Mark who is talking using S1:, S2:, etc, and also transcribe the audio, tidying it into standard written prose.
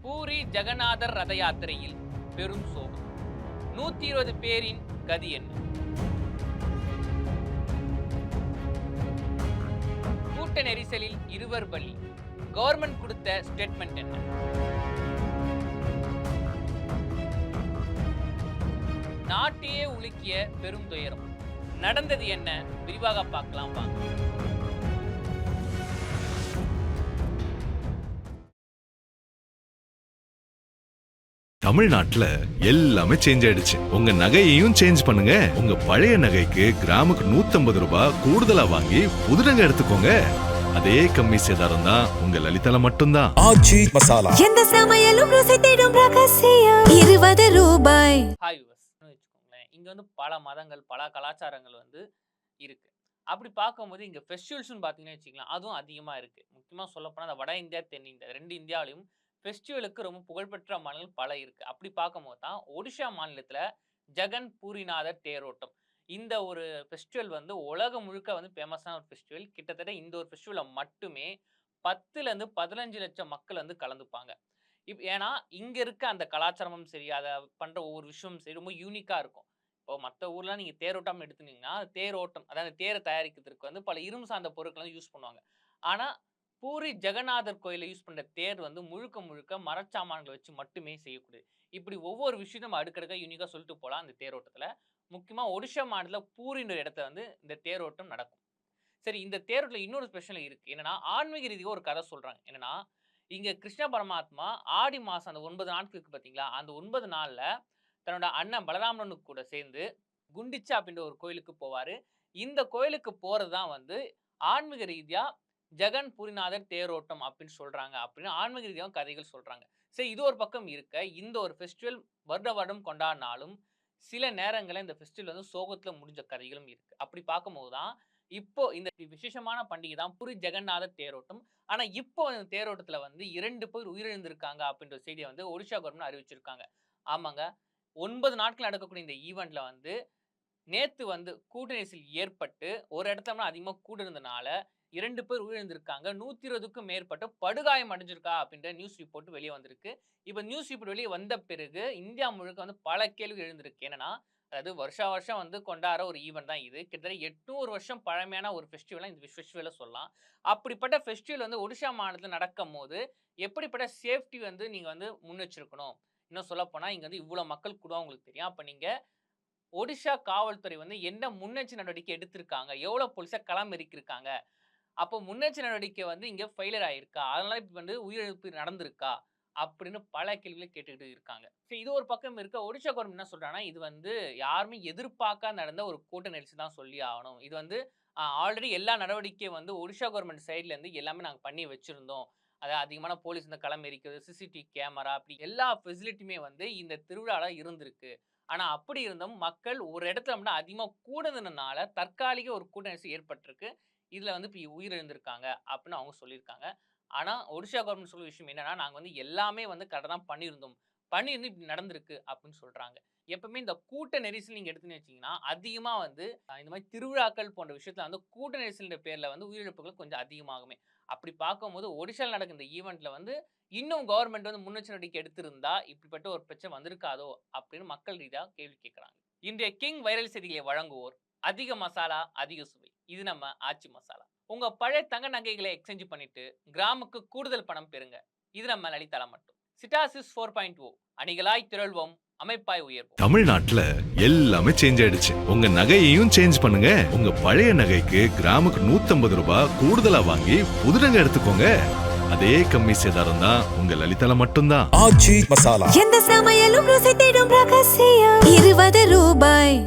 S1: பூரி ஜெகநாதர் ரத யாத்திரையில் பெரும் சோகம். 120 பேரின் கதி என்ன? கூட்ட நெரிசலில் 2 பலி. கவர்மெண்ட் கொடுத்த ஸ்டேட்மெண்ட் என்ன? நாட்டையே உலுக்கிய பெரும் துயரம். நடந்தது என்ன? விரிவாக பார்க்கலாம் வாங்க.
S2: தமிழ்நாட்டுல எல்லாமே சேஞ்ச் ஆயிடுச்சு. உங்க நகையையும் சேஞ்ச் பண்ணுங்க. உங்க பழைய நகைக்கு கிராமுக்கு 150 ரூபாய் கூடுதலா வாங்கி புது நகை எடுத்துக்கோங்க. அதே கம்மி சேதாரம் தான் உங்க லலிதால மட்டும்தான். ஆச்சி மசாலா.
S3: எந்த சமையலும் ருசி தேடும் ரகசியம் 20 ரூபாய்.
S1: ஹாய் வச்சுக்கோங்களேன், இங்க பல மதங்கள் பல கலாச்சாரங்கள் இருக்கு. அப்படி பார்க்கும்போது இங்க ஃபெஸ்டிவல்ஸ்னு பார்த்தீங்கன்னு வச்சுக்கலாம், அதுவும் அதிகமா இருக்கு. முக்கியமா சொல்லப்போனால் அந்த வட இந்தியா தென் இந்தியா 2 இந்தியாவிலையும் ஃபெஸ்டிவலுக்கு ரொம்ப புகழ்பெற்ற மாநிலங்கள் பல இருக்கு. அப்படி பார்க்கும்போது தான் ஒடிஷா மாநிலத்துல ஜெகன் பூரிநாதர் தேரோட்டம் இந்த ஒரு ஃபெஸ்டிவல் உலகம் முழுக்க ஃபேமஸான ஒரு ஃபெஸ்டிவல். கிட்டத்தட்ட இந்த ஒரு ஃபெஸ்டிவல்ல மட்டுமே 10 இருந்து 15 லட்சம் மக்கள் கலந்துப்பாங்க. ஏன்னா இங்க இருக்க அந்த கலாச்சாரமும் சரி, அதை பண்ற ஒவ்வொரு விஷயமும் சரி ரொம்ப யூனிக்கா இருக்கும். இப்போ மற்ற ஊர்ல நீங்க தேரோட்டம் எடுத்துனீங்கன்னா, தேரோட்டம் அதாவது தேரை தயாரிக்கிறதுக்கு பல இரும்பு சார்ந்த பொருட்கள் யூஸ் பண்ணுவாங்க. ஆனா பூரி ஜெகநாதர் கோயில யூஸ் பண்ற தேர் முழுக்க முழுக்க மரச்சாமான்களை வச்சு மட்டுமே செய்யக்கூடியது. இப்படி ஒவ்வொரு விஷயத்தையும் அடுக்கடுக்க யூனிக்கா சொல்லிட்டு போலாம். அந்த தேரோட்டத்துல முக்கியமா ஒடிஷா மாநில பூரின்ற இடத்துல இந்த தேரோட்டம் நடக்கும். சரி, இந்த தேரோட்டத்துல இன்னொரு ஸ்பெஷல் இருக்கு. என்னன்னா ஆன்மீக ரீதியாக ஒரு கதை சொல்றாங்க. என்னன்னா இங்க கிருஷ்ண பரமாத்மா ஆடி மாசம் அந்த 9 நாட்களுக்கு பாத்தீங்களா, அந்த 9 நாள்ல தன்னோட அண்ணன் பலராமனுக்கு கூட சேர்ந்து குண்டிச்சா அப்படின்ற ஒரு கோயிலுக்கு போவாரு. இந்த கோயிலுக்கு போறதுதான் ஆன்மீக ரீதியா ஜெகன் பூரிநாதர் தேரோட்டம் அப்படின்னு சொல்றாங்க அப்படின்னு ஆன்மீக ரீதியாக கதைகள் சொல்றாங்க. சரி, இது ஒரு பக்கம் இருக்க, இந்த ஒரு ஃபெஸ்டிவல் வருடம் கொண்டாடினாலும் சில நேரங்களில் இந்த ஃபெஸ்டிவல் சோகத்துல முடிஞ்ச கதைகளும் இருக்கு. அப்படி பார்க்கும்போது தான் இப்போ இந்த விசேஷமான பண்டிகை தான் பூரி ஜெகநாதர் தேரோட்டம். ஆனா இப்போ இந்த தேரோட்டத்துல 2 பேர் உயிரிழந்திருக்காங்க அப்படின்ற செய்தியை ஒடிஷா கவர்மெண்ட் அறிவிச்சிருக்காங்க. ஆமாங்க, 9 நாட்கள் நடக்கக்கூடிய இந்த ஈவெண்ட்ல நேத்து கூட்ட நெரிசல் ஏற்பட்டு ஒரு இடத்துல அதிகமா கூட இருந்தனால 2 பேர் உயிரிழந்திருக்காங்க. 120க்கும் மேற்பட்ட படுகாயம் அடைஞ்சிருக்கா அப்படின்ற நியூஸ் ரிப்போர்ட் வெளியே வந்திருக்கு. இப்ப நியூஸ் ரிப்போர்ட் வெளியே வந்த பிறகு இந்தியா முழுக்க பல கேள்வி எழுந்திருக்கு. என்னன்னா, அதாவது வருஷம் கொண்டாடுற ஒரு ஈவெண்ட் தான் இது. கிட்டத்தட்ட 800 வருஷம் பழமையான ஒரு ஃபெஸ்டிவலா இந்த ஃபெஸ்டிவலை சொல்லலாம். அப்படிப்பட்ட ஃபெஸ்டிவல் ஒடிஷா மாநிலத்தில் நடக்கும் போது எப்படிப்பட்ட சேஃப்டி நீங்க முன்னெச்சரிக்கணும். இன்னும் சொல்ல போனா இங்க இவ்வளவு மக்கள் கூட உங்களுக்கு தெரியும். அப்ப நீங்க ஒடிஷா காவல்துறை என்ன முன்னெச்சரிக்கை நடவடிக்கை எடுத்திருக்காங்க, எவ்வளவு போலீஸா களமிறக்கியிருக்காங்க, அப்போ முன்னெச்சரிக்கை நடவடிக்கை இங்க ஃபெயிலியர் ஆயிருக்கா, அதனால இப்ப உயிரிழப்பு நடந்திருக்கா அப்படின்னு பல கேள்விகளை கேட்டுக்கிட்டு இருக்காங்க. இது ஒரு பக்கம் இருக்க. ஒடிஷா கவர்மெண்ட் என்ன சொல்றாங்கன்னா, இது யாருமே எதிர்பார்க்காத நடந்த ஒரு கூட்ட நெரிசல் தான் சொல்லி ஆகணும். இது ஆல்ரெடி எல்லா நடவடிக்கையும் ஒடிஷா கவர்மெண்ட் சைட்ல இருந்து எல்லாமே நாங்க பண்ணி வச்சிருந்தோம். அதாவது அதிகமான போலீஸ் களம் எரிக்கிறது, சிசிடிவி கேமரா, அப்படி எல்லா ஃபெசிலிட்டியுமே இந்த திருவிழால இருந்திருக்கு. ஆனா அப்படி இருந்தும் மக்கள் ஒரு இடத்துல மட்டும் அதிகமா கூடுனதுனால தற்காலிக ஒரு கூட்ட நெரிசல் ஏற்பட்டிருக்கு. இதுல இப்ப உயிரிழந்திருக்காங்க அப்படின்னு அவங்க சொல்லியிருக்காங்க. ஆனா ஒடிஷா கவர்மெண்ட் சொல்ற விஷயம் என்னன்னா, நாங்க எல்லாமே கரெக்டா தான் பண்ணியிருந்தோம். பண்ணியிருந்து இப்படி நடந்திருக்கு அப்படின்னு சொல்றாங்க. எப்பவுமே இந்த கூட்ட நெரிசல் நீங்க எடுத்துன்னு வச்சீங்கன்னா, அதிகமா இந்த மாதிரி திருவிழாக்கள் போன்ற விஷயத்துல கூட்ட நெரிசல் பேர்ல உயிரிழப்புகள் கொஞ்சம் அதிகமாகுமே. அப்படி பார்க்கும்போது ஒடிஷால நடக்கிற இந்த ஈவெண்ட்ல இன்னும் கவர்மெண்ட் முன்னெச்சரிக்கை எடுத்திருந்தா இப்படிப்பட்ட ஒரு பிரச்சனை வந்திருக்காதோ அப்படின்னு மக்கள் ரீதியா கேள்வி கேட்கிறாங்க. இன்றைய கிங் வைரல் செய்திகளை வழங்குவோர் அதிக மசாலா அதிக சுவை. இது நம்ம ஆச்சி மசாலா. உங்க பழைய தங்க நகைகளை எக்ஸ்சேஞ்ச் பண்ணிட்டு கிராமுக்கு கூடுதல் பணம் பெறுங்க. இது நம்ம லலிதால மட்டும். சிட்டாசிஸ் 4.0 அணிகளாய் திரள்வோம், அமைப்பாய் உயர்வோம்.
S2: தமிழ்நாட்டுல எல்லாமே சேஞ்ச் ஆயிடுச்சு. உங்க நகையையும் சேஞ்ச் பண்ணுங்க. உங்க பழைய நகைக்கு கிராமுக்கு 150 ரூபாய் கூடுதலா வாங்கி புது நகை எடுத்துக்கோங்க. அதே கம்மி சேதாரம் தான் உங்க லலிதால மட்டும்தான். ஆச்சி மசாலா.
S3: எந்த சமையலும் ருசி தேடும் ரகசியம் 20 ரூபாய்.